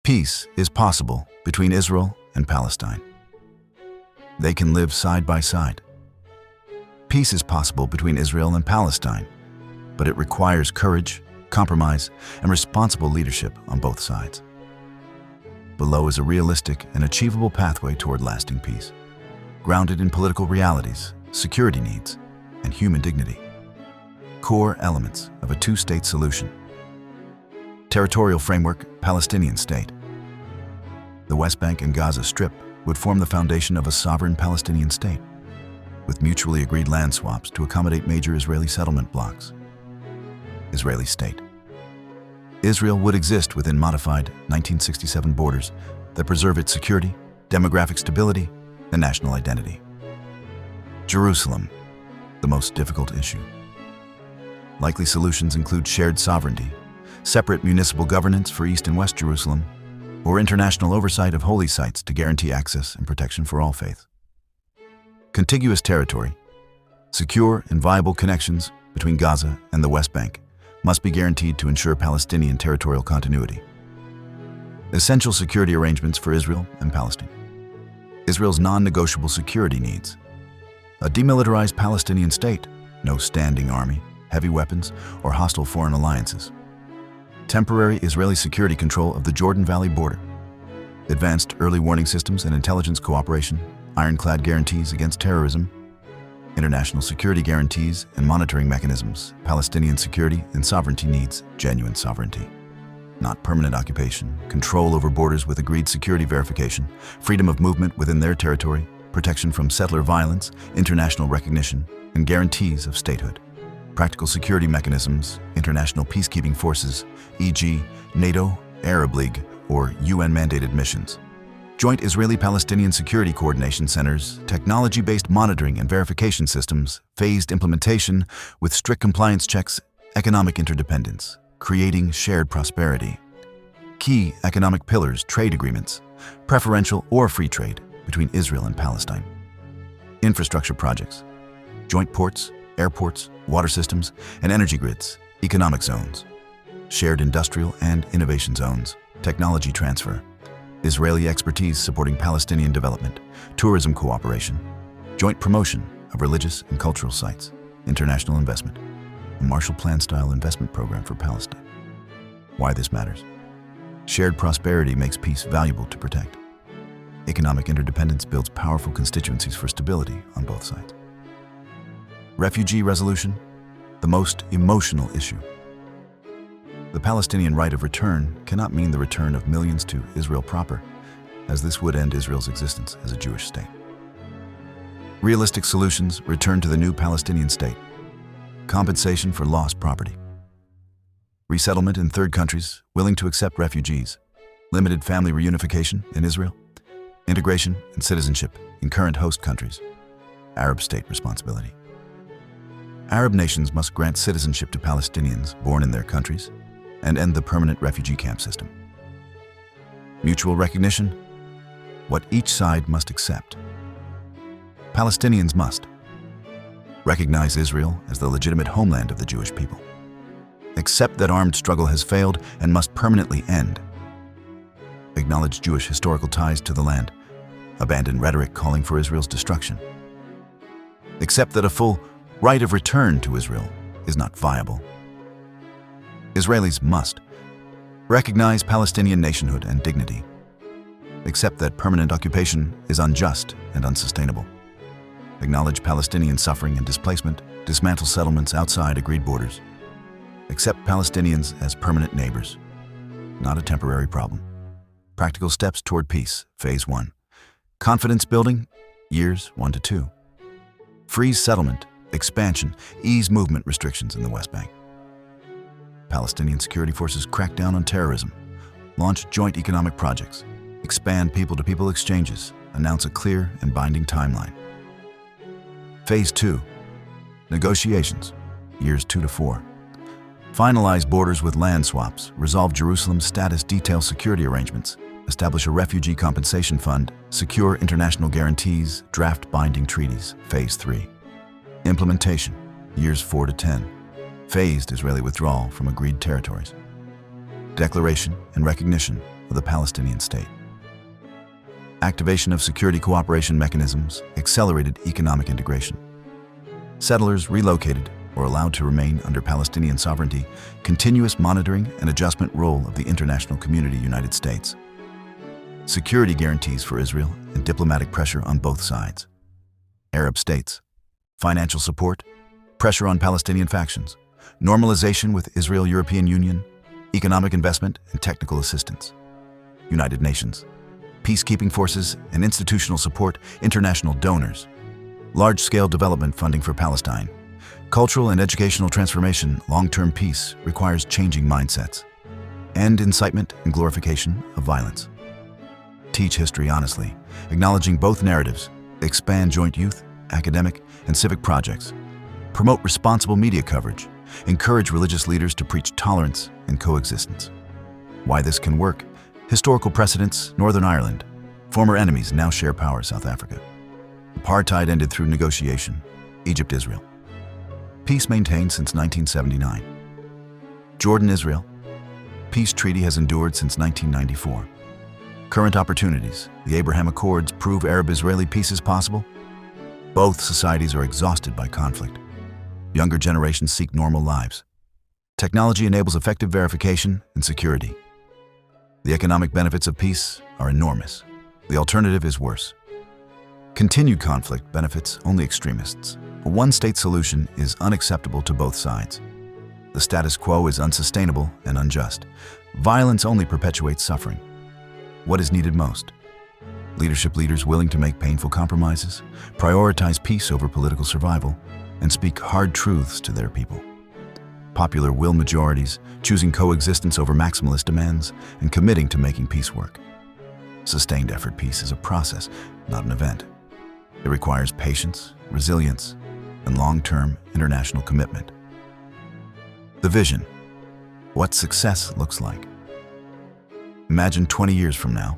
Peace is possible between Israel and Palestine. They can live side by side. Peace is possible between Israel and Palestine, but it requires courage, compromise, and responsible leadership on both sides. Below is a realistic and achievable pathway toward lasting peace, grounded in political realities, security needs, and human dignity. Core elements of a two-state solution. Territorial framework, Palestinian state. The West Bank and Gaza Strip would form the foundation of a sovereign Palestinian state, with mutually agreed land swaps to accommodate major Israeli settlement blocks. Israeli state. Israel would exist within modified 1967 borders that preserve its security, demographic stability, and national identity. Jerusalem, the most difficult issue. Likely solutions include shared sovereignty, separate municipal governance for East and West Jerusalem, or international oversight of holy sites to guarantee access and protection for all faiths. Contiguous territory, secure and viable connections between Gaza and the West Bank must be guaranteed to ensure Palestinian territorial continuity. Essential security arrangements for Israel and Palestine. Israel's non-negotiable security needs. A demilitarized Palestinian state, no standing army, heavy weapons, or hostile foreign alliances. Temporary Israeli security control of the Jordan Valley border. Advanced early warning systems and intelligence cooperation, ironclad guarantees against terrorism, international security guarantees and monitoring mechanisms. Palestinian security and sovereignty needs genuine sovereignty, not permanent occupation, control over borders with agreed security verification, freedom of movement within their territory, protection from settler violence, international recognition, and guarantees of statehood. Practical security mechanisms, international peacekeeping forces, e.g. NATO, Arab League, or UN-mandated missions. Joint Israeli-Palestinian security coordination centers, technology-based monitoring and verification systems, phased implementation with strict compliance checks, economic interdependence, creating shared prosperity. Key economic pillars, trade agreements, preferential or free trade between Israel and Palestine. Infrastructure projects, joint ports, airports, water systems, and energy grids, economic zones, shared industrial and innovation zones, technology transfer, Israeli expertise supporting Palestinian development, tourism cooperation, joint promotion of religious and cultural sites, international investment, a Marshall Plan-style investment program for Palestine. Why this matters? Shared prosperity makes peace valuable to protect. Economic interdependence builds powerful constituencies for stability on both sides. Refugee resolution, the most emotional issue. The Palestinian right of return cannot mean the return of millions to Israel proper, as this would end Israel's existence as a Jewish state. Realistic solutions, return to the new Palestinian state. Compensation for lost property. Resettlement in third countries, willing to accept refugees. Limited family reunification in Israel. Integration and citizenship in current host countries. Arab state responsibility. Arab nations must grant citizenship to Palestinians born in their countries and end the permanent refugee camp system. Mutual recognition, what each side must accept. Palestinians must recognize Israel as the legitimate homeland of the Jewish people. Accept that armed struggle has failed and must permanently end. Acknowledge Jewish historical ties to the land. Abandon rhetoric calling for Israel's destruction. Accept that a full right of return to Israel is not viable. Israelis must recognize Palestinian nationhood and dignity. Accept that permanent occupation is unjust and unsustainable. Acknowledge Palestinian suffering and displacement, dismantle settlements outside agreed borders. Accept Palestinians as permanent neighbors, not a temporary problem. Practical steps toward peace, Phase 1. Confidence building, years 1 to 2. Freeze settlement, expansion, ease movement restrictions in the West Bank. Palestinian security forces crack down on terrorism, launch joint economic projects, expand people-to-people exchanges, announce a clear and binding timeline. Phase 2. Negotiations, years 2 to 4. Finalize borders with land swaps, resolve Jerusalem's status, detail security arrangements, establish a refugee compensation fund, secure international guarantees, draft binding treaties. Phase 3. Implementation, years 4 to 10. Phased Israeli withdrawal from agreed territories. Declaration and recognition, of the Palestinian state. Activation of security cooperation mechanisms accelerated economic integration. Settlers relocated or allowed to remain under Palestinian sovereignty, continuous monitoring and adjustment role of the international community United States. Security guarantees for Israel and diplomatic pressure on both sides. Arab states. Financial support, pressure on Palestinian factions, normalization with Israel-European Union, economic investment and technical assistance. United Nations. Peacekeeping forces and institutional support, international donors. Large-scale development funding for Palestine. Cultural and educational transformation, long-term peace requires changing mindsets. End incitement and glorification of violence. Teach history honestly, acknowledging both narratives. Expand joint youth, academic, and civic projects. Promote responsible media coverage. Encourage religious leaders to preach tolerance and coexistence. Why this can work. Historical precedents, Northern Ireland. Former enemies now share power, South Africa. Apartheid ended through negotiation, Egypt, Israel. Peace maintained since 1979. Jordan, Israel. Peace treaty has endured since 1994. Current opportunities, the Abraham Accords prove Arab-Israeli peace is possible. Both societies are exhausted by conflict. Younger generations seek normal lives. Technology enables effective verification and security. The economic benefits of peace are enormous. The alternative is worse. Continued conflict benefits only extremists. A one-state solution is unacceptable to both sides. The status quo is unsustainable and unjust. Violence only perpetuates suffering. What is needed most? Leaders willing to make painful compromises, prioritize peace over political survival, and speak hard truths to their people. Popular will majorities, choosing coexistence over maximalist demands, and committing to making peace work. Sustained effort peace is a process, not an event. It requires patience, resilience, and long-term international commitment. The vision. What success looks like. Imagine 20 years from now.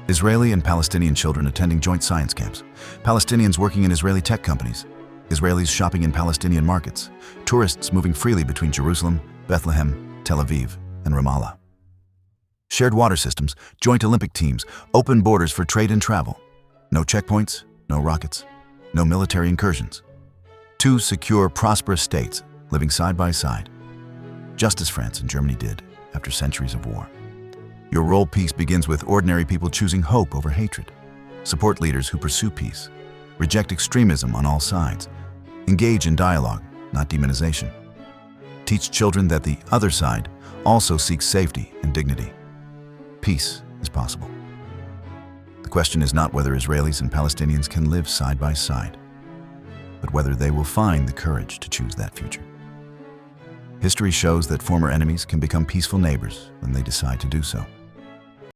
Israeli and Palestinian children attending joint science camps, Palestinians working in Israeli tech companies, Israelis shopping in Palestinian markets, tourists moving freely between Jerusalem, Bethlehem, Tel Aviv, and Ramallah. Shared water systems, joint Olympic teams, open borders for trade and travel. No checkpoints, no rockets, no military incursions. Two secure, prosperous states living side by side, just as France and Germany did after centuries of war. Your role peace begins with ordinary people choosing hope over hatred. Support leaders who pursue peace. Reject extremism on all sides. Engage in dialogue, not demonization. Teach children that the other side also seeks safety and dignity. Peace is possible. The question is not whether Israelis and Palestinians can live side by side, but whether they will find the courage to choose that future. History shows that former enemies can become peaceful neighbors when they decide to do so.